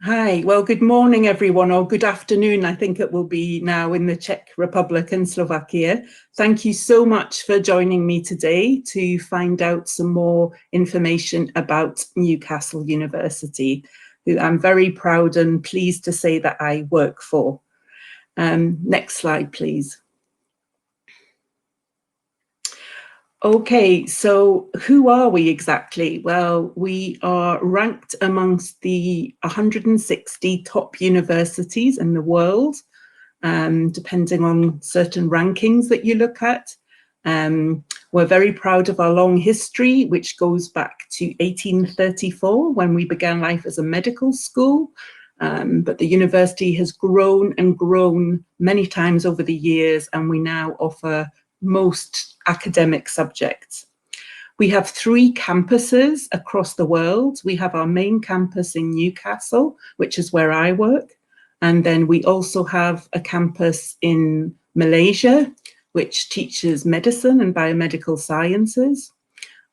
Hi, well, good morning, everyone, or good afternoon. I think it will be now in the Czech Republic and Slovakia. Thank you so much for joining me today to find out some more information about Newcastle University, who I'm very proud and pleased to say that I work for. Next slide, please. Okay, so who are we exactly? Well, we are ranked amongst the 160 top universities in the world, depending on certain rankings that you look at. We're very proud of our long history, which goes back to 1834 when we began life as a medical school. But the university has grown and grown many times over the years, and we now offer most academic subjects. We have 3 campuses across the world. We have our main campus in Newcastle, which is where I work. And then we also have a campus in Malaysia, which teaches medicine and biomedical sciences.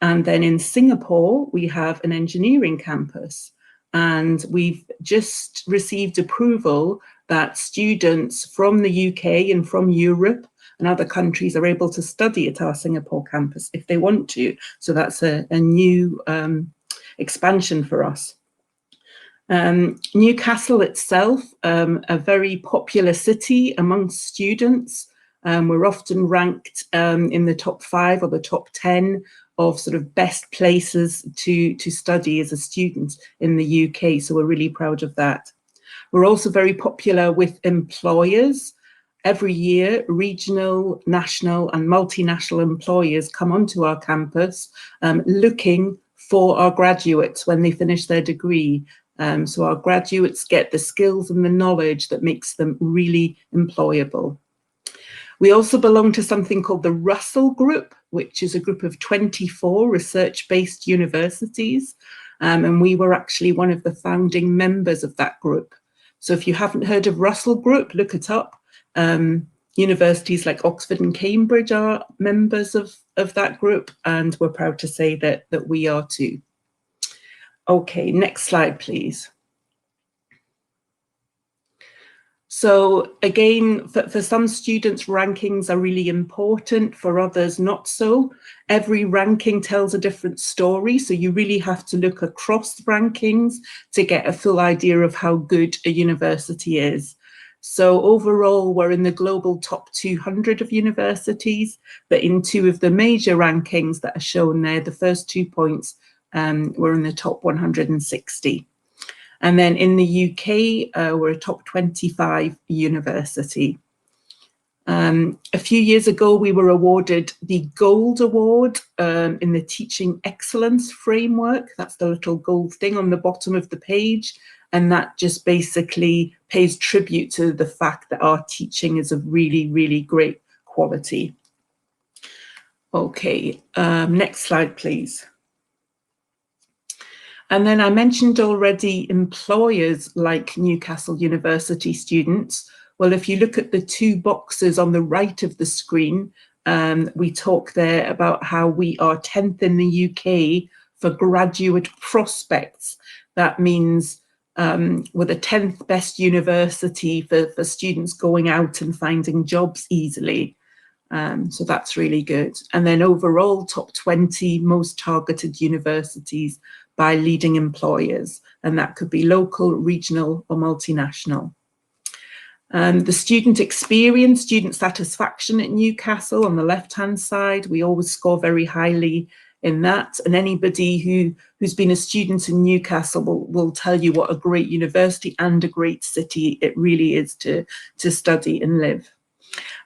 And then in Singapore, we have an engineering campus. And we've just received approval that students from the UK and from Europe and other countries are able to study at our Singapore campus if they want to. So that's a new expansion for us. Newcastle itself, a very popular city amongst students. We're often ranked in the top 5 or the top 10 of sort of best places to study as a student in the UK. So we're really proud of that. We're also very popular with employers. Every year, regional, national and multinational employers come onto our campus looking for our graduates when they finish their degree. So our graduates get the skills and the knowledge that makes them really employable. We also belong to something called the Russell Group, which is a group of 24 research-based universities. And we were actually one of the founding members of that group. So if you haven't heard of Russell Group, look it up. Universities like Oxford and Cambridge are members of that group, and we're proud to say that we are too. Okay, next slide, please. So again, for some students, rankings are really important, for others not so. Every ranking tells a different story, so you really have to look across rankings to get a full idea of how good a university is. So overall, we're in the global top 200 of universities, but in 2 of the major rankings that are shown there, the first 2 points, we're in the top 160. And then in the UK, we're a top 25 university. A few years ago, we were awarded the Gold Award in the Teaching Excellence Framework. That's the little gold thing on the bottom of the page. And that just basically pays tribute to the fact that our teaching is of really, really great quality. Okay, next slide, please. And then I mentioned already employers like Newcastle University students. Well, if you look at the 2 boxes on the right of the screen, we talk there about how we are 10th in the UK for graduate prospects. That means we're the 10th best university for students going out and finding jobs easily. So that's really good. And then overall, top 20 most targeted universities by leading employers, and that could be local, regional or multinational. The student experience, student satisfaction at Newcastle on the left-hand side, we always score very highly in that, and anybody who's been a student in Newcastle will tell you what a great university and a great city it really is to study and live.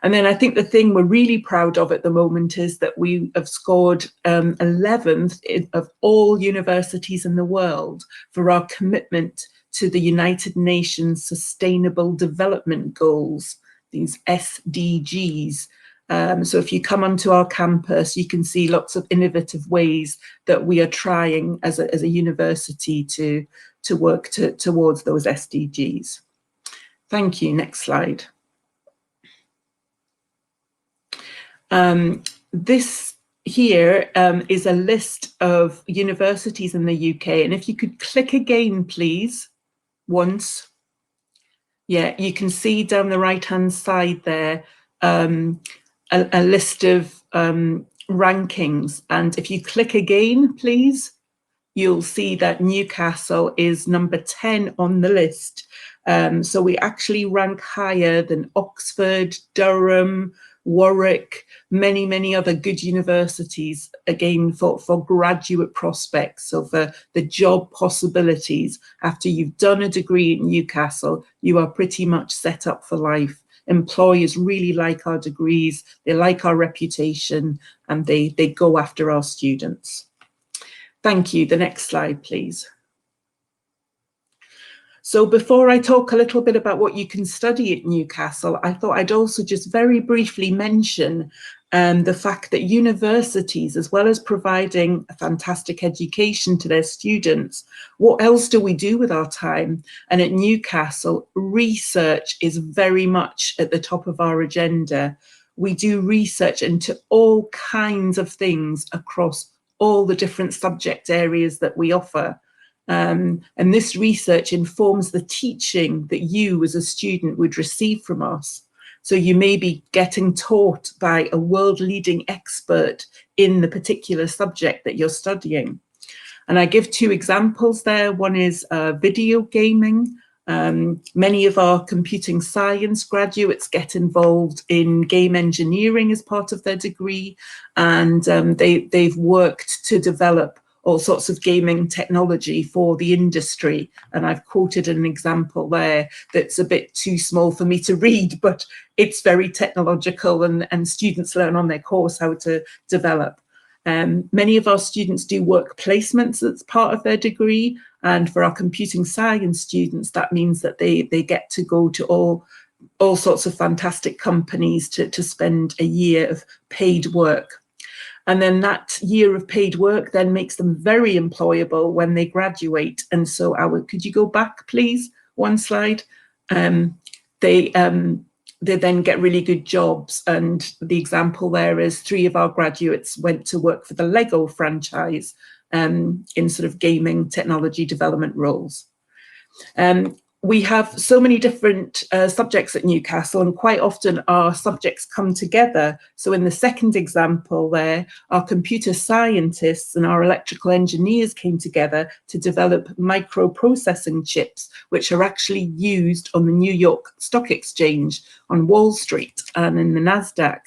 And then I think the thing we're really proud of at the moment is that we have scored 11th of all universities in the world for our commitment to the United Nations Sustainable Development Goals, these SDGs. So if you come onto our campus, you can see lots of innovative ways that we are trying as a university to work towards those SDGs. Thank you. Next slide. This here is a list of universities in the UK, and if you could click again, please. once. Yeah, you can see down the right-hand side there a list of rankings. And if you click again, please, you'll see that Newcastle is number 10 on the list. So we actually rank higher than Oxford, Durham, Warwick, many other good universities, again, for graduate prospects, so for the job possibilities. After you've done a degree at Newcastle, you are pretty much set up for life. Employers really like our degrees, they like our reputation, and they go after our students. Thank you. The next slide, please. So before I talk a little bit about what you can study at Newcastle, I thought I'd also just very briefly mention the fact that universities, as well as providing a fantastic education to their students, what else do we do with our time? And at Newcastle, research is very much at the top of our agenda. We do research into all kinds of things across all the different subject areas that we offer. And this research informs the teaching that you as a student would receive from us. So you may be getting taught by a world-leading expert in the particular subject that you're studying. And I give two examples there. One is video gaming. Many of our computing science graduates get involved in game engineering as part of their degree, and they've worked to develop all sorts of gaming technology for the industry. And I've quoted an example there that's a bit too small for me to read, but it's very technological, and students learn on their course how to develop. Many of our students do work placements as part of their degree, and for our computing science students, that means that they get to go to all sorts of fantastic companies to spend a year of paid work. And then that year of paid work then makes them very employable when they graduate. And so could you go back, please? One slide. They then get really good jobs. And the example there is 3 of our graduates went to work for the Lego franchise in sort of gaming technology development roles. We have so many different subjects at Newcastle, and quite often our subjects come together. So in the second example there, our computer scientists and our electrical engineers came together to develop microprocessing chips, which are actually used on the New York Stock Exchange, on Wall Street, and in the NASDAQ.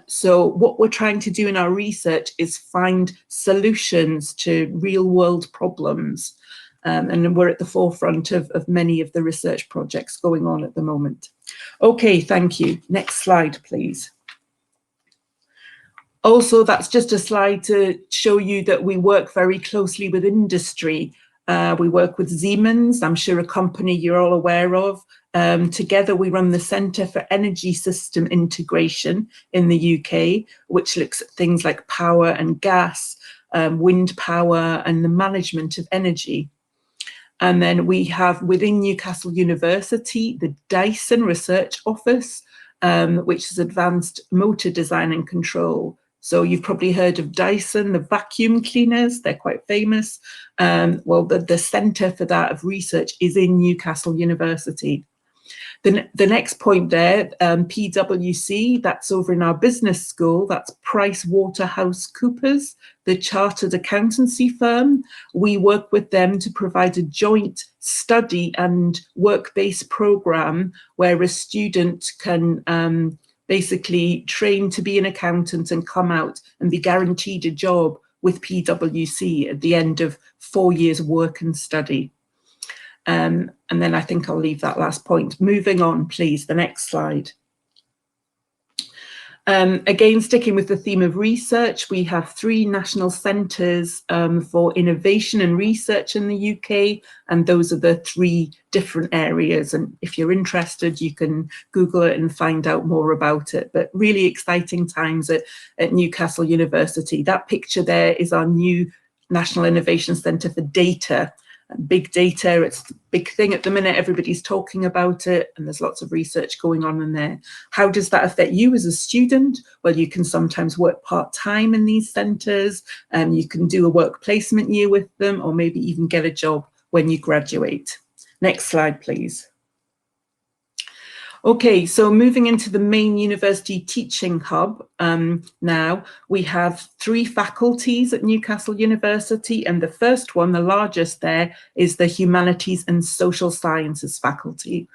So what we're trying to do in our research is find solutions to real world problems. And we're at the forefront of many of the research projects going on at the moment. Okay, thank you. Next slide, please. Also, that's just a slide to show you that we work very closely with industry. We work with Siemens, I'm sure a company you're all aware of. Together we run the Centre for Energy System Integration in the UK, which looks at things like power and gas, wind power, and the management of energy. And then we have within Newcastle University the Dyson Research Office, which is advanced motor design and control. So you've probably heard of Dyson, the vacuum cleaners, they're quite famous. Well, the centre for that of research is in Newcastle University. The next point there, PwC, that's over in our business school, that's PricewaterhouseCoopers, the chartered accountancy firm. We work with them to provide a joint study and work-based programme where a student can basically train to be an accountant and come out and be guaranteed a job with PwC at the end of 4 years work and study. And then I think I'll leave that last point. Moving on, please, the next slide. Again, sticking with the theme of research, we have 3 national centres for innovation and research in the UK, and those are the 3 different areas. And if you're interested, you can Google it and find out more about it. But really exciting times at Newcastle University. That picture there is our new National Innovation Centre for Data. Big data, it's a big thing at the minute, everybody's talking about it, and there's lots of research going on in there. How does that affect you as a student? Well, you can sometimes work part-time in these centres, and you can do a work placement year with them, or maybe even get a job when you graduate. Next slide, please. Okay, so moving into the main university teaching hub, now we have 3 faculties at Newcastle University, and the first one, the largest there, is the Humanities and Social Sciences faculty.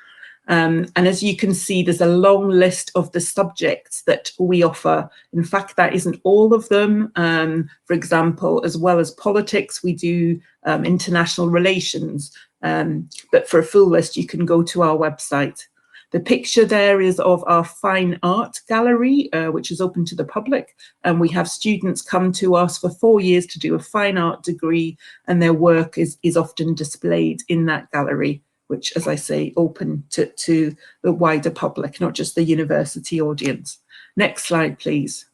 And as you can see, there's a long list of the subjects that we offer. In fact, that isn't all of them. For example, as well as politics, we do international relations. But for a full list, you can go to our website. The picture there is of our fine art gallery, which is open to the public. And we have students come to us for 4 years to do a fine art degree, and their work is often displayed in that gallery, which, as I say, open to the wider public, not just the university audience. Next slide, please.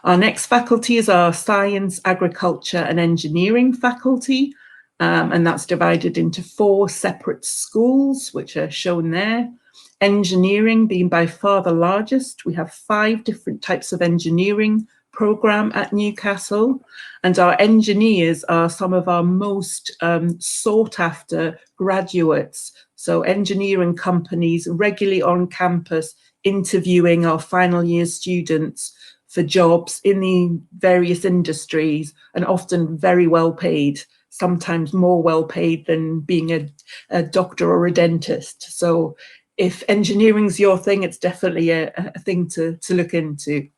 Our next faculty is our Science, Agriculture and Engineering faculty. And that's divided into 4 separate schools, which are shown there. Engineering being by far the largest. We have 5 different types of engineering program at Newcastle, and our engineers are some of our most sought after graduates. So engineering companies regularly on campus interviewing our final year students for jobs in the various industries, and often very well paid, sometimes more well paid than being a doctor or a dentist. So if engineering's your thing, it's definitely a thing to look into.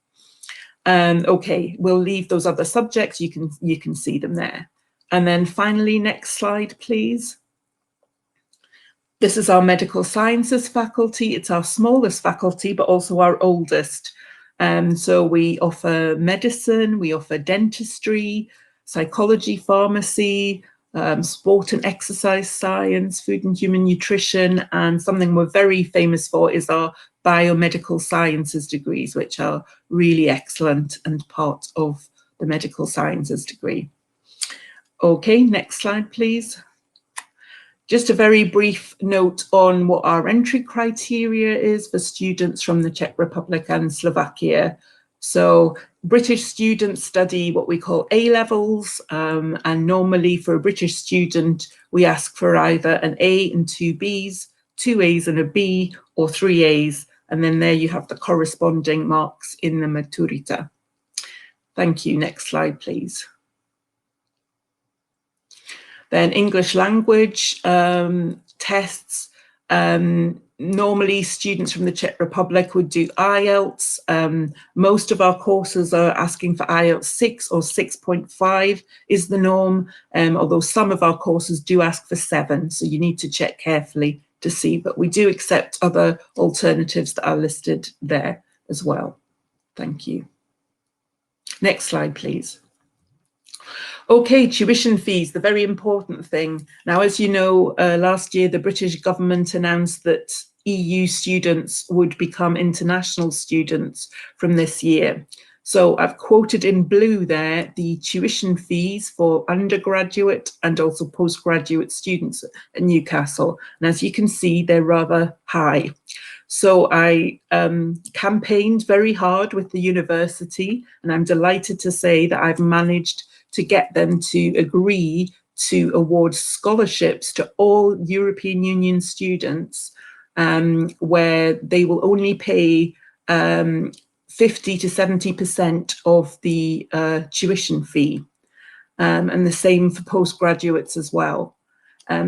Okay, we'll leave those other subjects. You can see them there. And then finally, next slide, please. This is our medical sciences faculty. It's our smallest faculty, but also our oldest. So we offer medicine, we offer dentistry, psychology, pharmacy, sport and exercise science, food and human nutrition, and something we're very famous for is our biomedical sciences degrees, which are really excellent and part of the medical sciences degree. Okay, next slide, please. Just a very brief note on what our entry criteria is for students from the Czech Republic and Slovakia. So British students study what we call A-levels, and normally for a British student, we ask for either an A and 2 Bs, 2 As and a B, or 3 As, and then there you have the corresponding marks in the maturita. Thank you. Next slide, please. Then English language tests. Normally students from the Czech Republic would do IELTS. Most of our courses are asking for IELTS 6 or 6.5 is the norm, although some of our courses do ask for 7, so you need to check carefully to see, but we do accept other alternatives that are listed there as well. Thank you. Next slide, please. Okay, tuition fees, the very important thing. Now, as you know, last year, the British government announced that EU students would become international students from this year. So I've quoted in blue there the tuition fees for undergraduate and also postgraduate students at Newcastle. And as you can see, they're rather high. So I campaigned very hard with the university, and I'm delighted to say that I've managed to get them to agree to award scholarships to all European Union students, where they will only pay 50 to 70% of the tuition fee, and the same for postgraduates as well.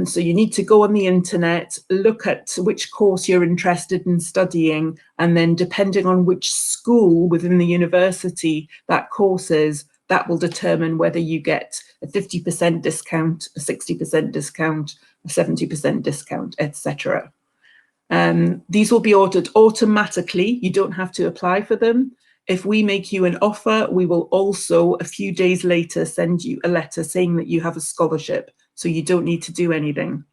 So you need to go on the internet, look at which course you're interested in studying, and then depending on which school within the university that course is, that will determine whether you get a 50% discount, a 60% discount, a 70% discount, etc. These will be ordered automatically. You don't have to apply for them. If we make you an offer, we will also, a few days later, send you a letter saying that you have a scholarship, so you don't need to do anything.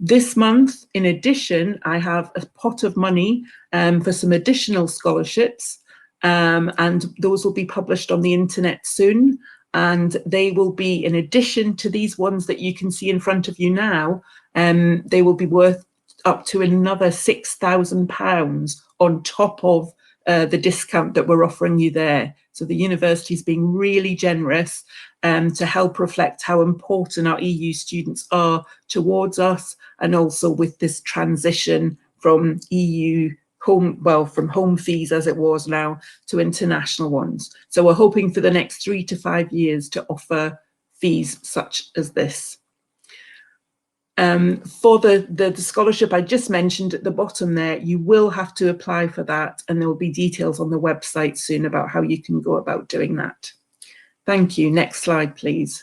This month, in addition, I have a pot of money for some additional scholarships, and those will be published on the internet soon, and they will be, in addition to these ones that you can see in front of you now, they will be worth up to another £6,000 on top of the discount that we're offering you there. So the university is being really generous to help reflect how important our EU students are towards us, and also with this transition from EU from home fees as it was now to international ones. So we're hoping for the next 3 to 5 years to offer fees such as this. For the scholarship I just mentioned at the bottom there, you will have to apply for that, and there will be details on the website soon about how you can go about doing that. Thank you. Next slide, please.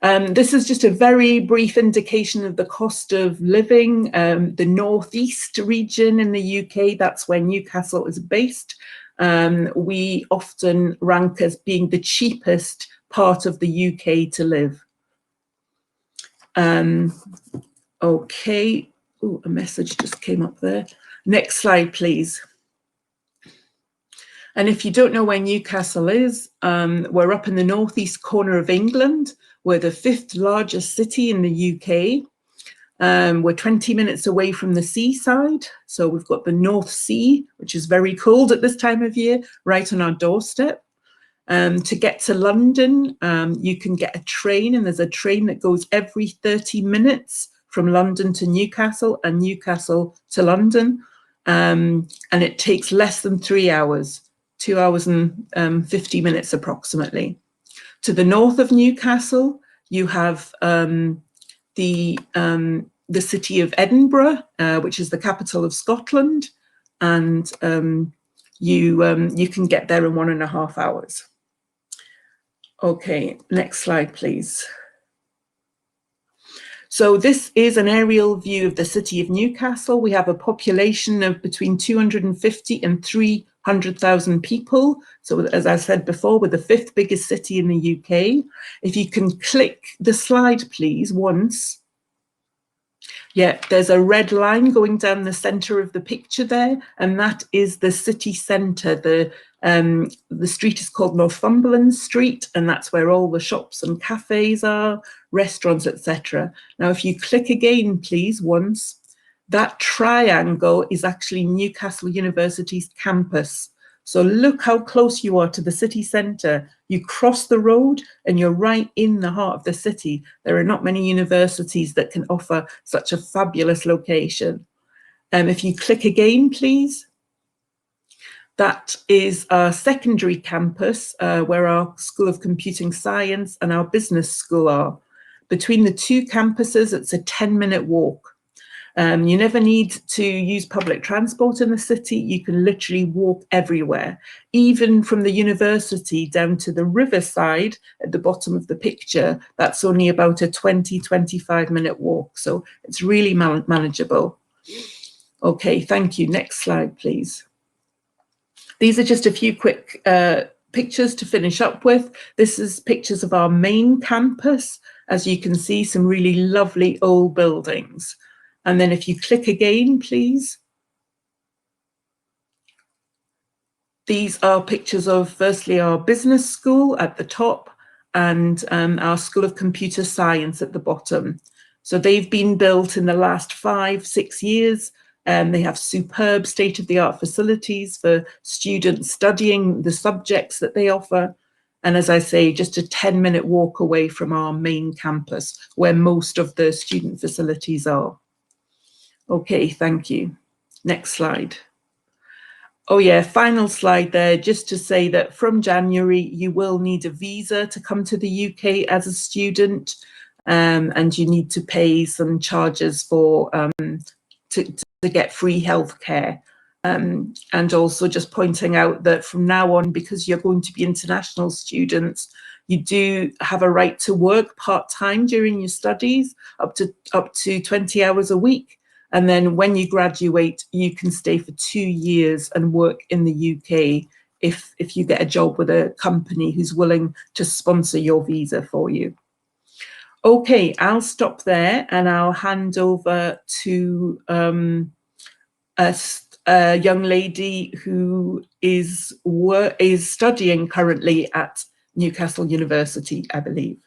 This is just a very brief indication of the cost of living. The northeast region in the UK, that's where Newcastle is based. We often rank as being the cheapest part of the UK to live. Okay, oh, a message just came up there. Next slide, please. And if you don't know where Newcastle is, we're up in the northeast corner of England. We're the 5th largest city in the UK. We're 20 minutes away from the seaside. So we've got the North Sea, which is very cold at this time of year, right on our doorstep. To get to London, you can get a train, and there's a train that goes every 30 minutes from London to Newcastle and Newcastle to London. And it takes less than 3 hours, 2 hours and 50 minutes approximately. To the north of Newcastle, you have the city of Edinburgh, which is the capital of Scotland, and you can get there in 1.5 hours. Okay, next slide, please. So this is an aerial view of the city of Newcastle. We have a population of between 250 and 300,000 people. So as I said before, we're the 5th biggest city in the UK. If you can click the slide, please, once. Yeah, there's a red line going down the centre of the picture there, and that is the city centre. The street is called Northumberland Street, and that's where all the shops and cafes are, restaurants, etc. Now, if you click again, please, once, that triangle is actually Newcastle University's campus. So look how close you are to the city centre. You cross the road and you're right in the heart of the city. There are not many universities that can offer such a fabulous location. If you click again, please. That is our secondary campus, where our School of Computing Science and our business school are. Between the two campuses, it's a 10-minute walk. You never need to use public transport in the city. You can literally walk everywhere, even from the university down to the riverside at the bottom of the picture. That's only about a 20-25 minute walk. So it's really manageable. Okay, thank you. Next slide, please. These are just a few quick pictures to finish up with. This is pictures of our main campus. As you can see, some really lovely old buildings. And then if you click again, please. These are pictures of, firstly, our business school at the top and our School of Computer Science at the bottom. So they've been built in the last 5-6 years. They have superb state-of-the-art facilities for students studying the subjects that they offer. And as I say, just a 10-minute walk away from our main campus, where most of the student facilities are. Okay, thank you. Next slide. Oh yeah, final slide there, just to say that from January, you will need a visa to come to the UK as a student, and you need to pay some charges for to get free healthcare. And also just pointing out that from now on, because you're going to be international students, you do have a right to work part-time during your studies, up to 20 hours a week. And then when you graduate, you can stay for 2 years and work in the UK if you get a job with a company who's willing to sponsor your visa for you. Okay, I'll stop there and I'll hand over to a young lady who is studying currently at Newcastle University, I believe.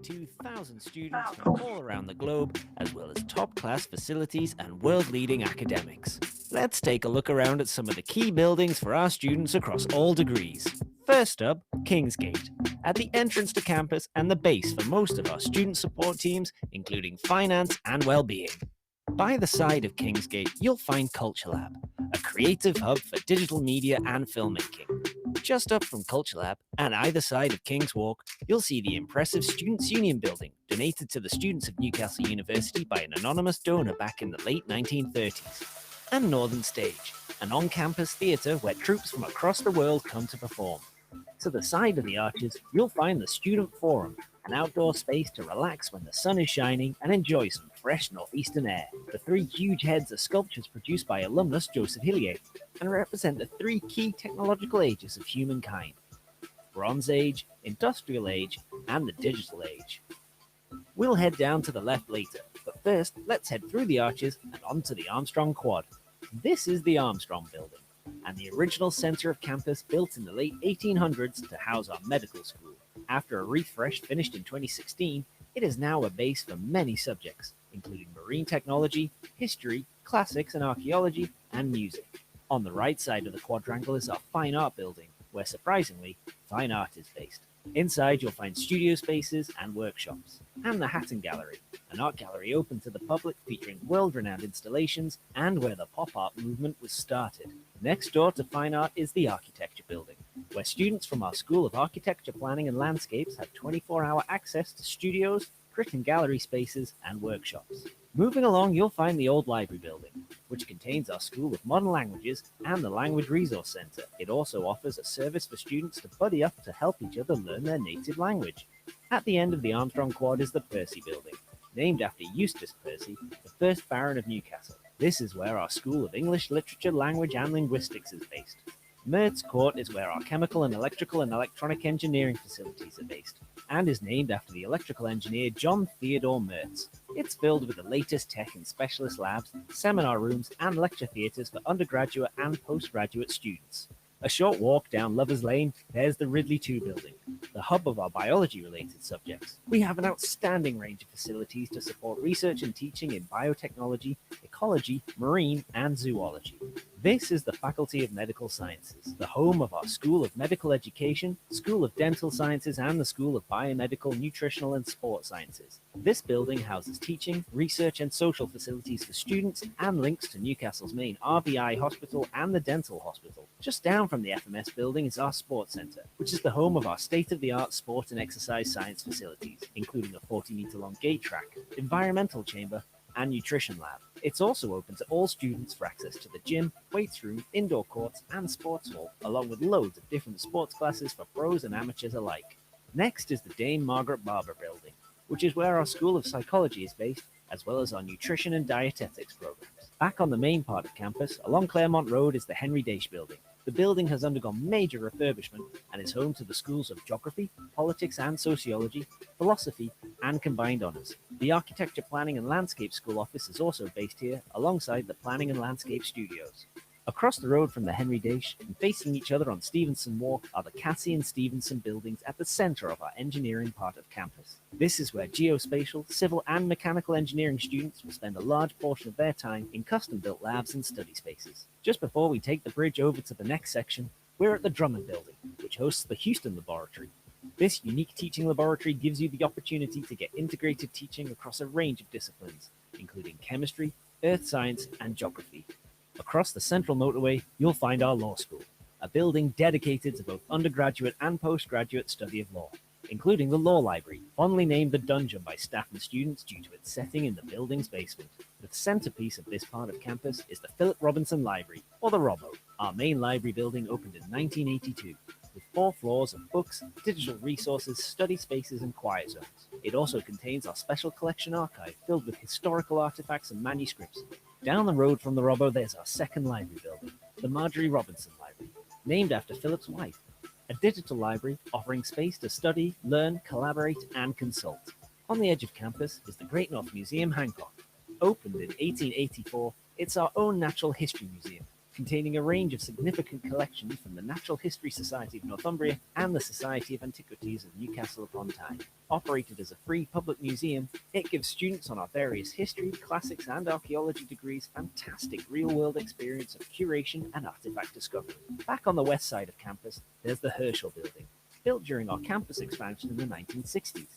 2,000 students from all around the globe, as well as top-class facilities and world-leading academics. Let's take a look around at some of the key buildings for our students across all degrees. First up, Kingsgate, at the entrance to campus and the base for most of our student support teams, including finance and well-being. By the side of Kingsgate, you'll find Culturelab, a creative hub for digital media and filmmaking. Just up from Culturelab, and either side of King's Walk, you'll see the impressive Students' Union building, donated to the students of Newcastle University by an anonymous donor back in the late 1930s. And Northern Stage, an on-campus theatre where troops from across the world come to perform. To the side of the arches, you'll find the Student Forum, an outdoor space to relax when the sun is shining and enjoy some fresh northeastern air. The three huge heads are sculptures produced by alumnus Joseph Hillier and represent the three key technological ages of humankind: Bronze Age, Industrial Age, and the Digital Age. We'll head down to the left later, but first let's head through the arches and onto the Armstrong Quad. This is the Armstrong Building, and the original centre of campus built in the late 1800s to house our medical school. After a refresh finished in 2016, it is now a base for many subjects, including marine technology, history, classics and archaeology, and music. On the right side of the quadrangle is our Fine Art Building, where surprisingly, fine art is based. Inside you'll find studio spaces and workshops, and the Hatton Gallery, an art gallery open to the public featuring world-renowned installations and where the pop art movement was started. Next door to fine art is the Architecture Building, where students from our School of Architecture, Planning and Landscapes have 24-hour access to studios, crit and gallery spaces, and workshops. Moving along, you'll find the Old Library Building, which contains our School of Modern Languages and the Language Resource Centre. It also offers a service for students to buddy up to help each other learn their native language. At the end of the Armstrong Quad is the Percy Building, named after Eustace Percy, the first Baron of Newcastle. This is where our School of English, Literature, Language and Linguistics is based. Mertz Court is where our chemical and electrical and electronic engineering facilities are based, and is named after the electrical engineer John Theodore Mertz. It's filled with the latest tech in specialist labs, seminar rooms, and lecture theatres for undergraduate and postgraduate students. A short walk down Lovers Lane, there's the Ridley 2 building, the hub of our biology-related subjects. We have an outstanding range of facilities to support research and teaching in biotechnology, ecology, marine, and zoology. This is the Faculty of Medical Sciences, the home of our School of Medical Education, School of Dental Sciences, and the School of Biomedical, Nutritional, and Sport Sciences. This building houses teaching, research, and social facilities for students and links to Newcastle's main RBI hospital and the dental hospital. Just down from the FMS building is our Sports Centre, which is the home of our state-of-the-art sport and exercise science facilities, including a 40-metre-long gate track, environmental chamber, and nutrition lab. It's also open to all students for access to the gym, weights room, indoor courts, and sports hall, along with loads of different sports classes for pros and amateurs alike. Next is the Dame Margaret Barber building, which is where our School of Psychology is based, as well as our nutrition and dietetics programs. Back on the main part of campus, along Claremont Road, is the Henry Daish building. The building has undergone major refurbishment and is home to the schools of geography, politics and sociology, philosophy, and combined honours. The Architecture, Planning and Landscape School office is also based here, alongside the Planning and Landscape Studios. Across the road from the Henry Daish and facing each other on Stevenson Walk are the Cassian Stevenson buildings at the centre of our engineering part of campus. This is where geospatial, civil and mechanical engineering students will spend a large portion of their time in custom-built labs and study spaces. Just before we take the bridge over to the next section, we're at the Drummond Building, which hosts the Houston Laboratory. This unique teaching laboratory gives you the opportunity to get integrated teaching across a range of disciplines, including chemistry, earth science, and geography. Across the central motorway, you'll find our law school, a building dedicated to both undergraduate and postgraduate study of law, including the law library, fondly named the Dungeon by staff and students due to its setting in the building's basement. The centerpiece of this part of campus is the Philip Robinson Library, or the Robbo. Our main library building opened in 1982, with 4 floors of books, digital resources, study spaces, and quiet zones. It also contains our special collection archive filled with historical artifacts and manuscripts. Down the road from the Robbo, there's our second library building, the Marjorie Robinson Library, named after Philip's wife, a digital library offering space to study, learn, collaborate, and consult. On the edge of campus is the Great North Museum Hancock. Opened in 1884, it's our own natural history museum, containing a range of significant collections from the Natural History Society of Northumbria and the Society of Antiquities of Newcastle upon Tyne. Operated as a free public museum, it gives students on our various history, classics and archaeology degrees fantastic real-world experience of curation and artifact discovery. Back on the west side of campus, there's the Herschel Building, built during our campus expansion in the 1960s.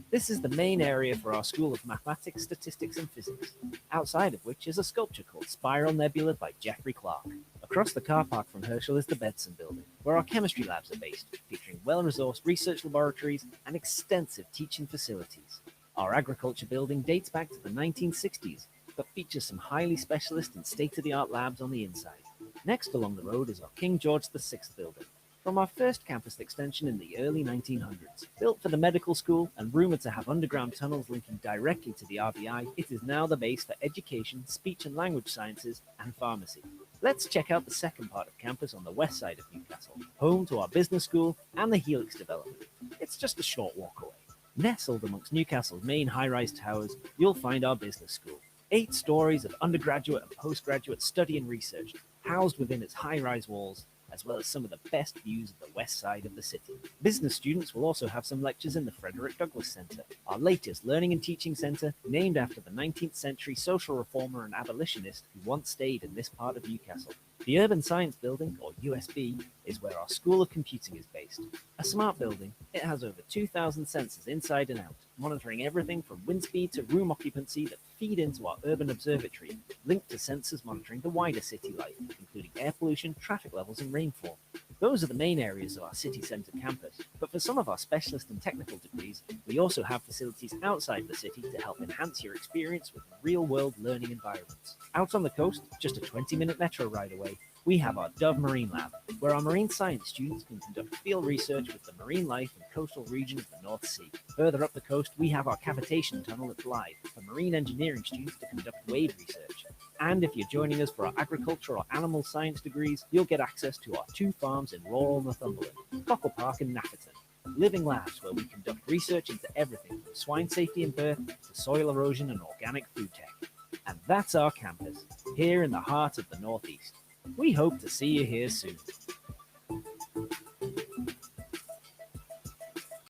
This is the main area for our School of Mathematics, Statistics and Physics, outside of which is a sculpture called Spiral Nebula by Geoffrey Clark. Across the car park from Herschel is the Bedson Building, where our chemistry labs are based, featuring well-resourced research laboratories and extensive teaching facilities. Our agriculture building dates back to the 1960s, but features some highly specialist and state-of-the-art labs on the inside. Next along the road is our King George VI Building, from our first campus extension in the early 1900s. Built for the medical school and rumoured to have underground tunnels linking directly to the RBI, it is now the base for education, speech and language sciences, and pharmacy. Let's check out the second part of campus on the west side of Newcastle, home to our business school and the Helix development. It's just a short walk away. Nestled amongst Newcastle's main high-rise towers, you'll find our business school. 8 stories of undergraduate and postgraduate study and research, housed within its high-rise walls, as well as some of the best views of the west side of the city. Business students will also have some lectures in the Frederick Douglass Centre, our latest learning and teaching centre, named after the 19th century social reformer and abolitionist who once stayed in this part of Newcastle. The Urban Science Building, or USB, is where our School of Computing is based. A smart building, it has over 2,000 sensors inside and out, monitoring everything from wind speed to room occupancy that feed into our urban observatory, linked to sensors monitoring the wider city life, including air pollution, traffic levels, and rainfall. Those are the main areas of our city centre campus, but for some of our specialist and technical degrees, we also have facilities outside the city to help enhance your experience with real-world learning environments. Out on the coast, just a 20-minute metro ride away, we have our Dove Marine Lab, where our marine science students can conduct field research with the marine life in coastal regions of the North Sea. Further up the coast, we have our cavitation tunnel at Blythe for marine engineering students to conduct wave research. And if you're joining us for our agriculture or animal science degrees, you'll get access to our 2 farms in rural Northumberland, Cockle Park and Nafferton, living labs where we conduct research into everything from swine safety and birth to soil erosion and organic food tech. And that's our campus, here in the heart of the Northeast. We hope to see you here soon.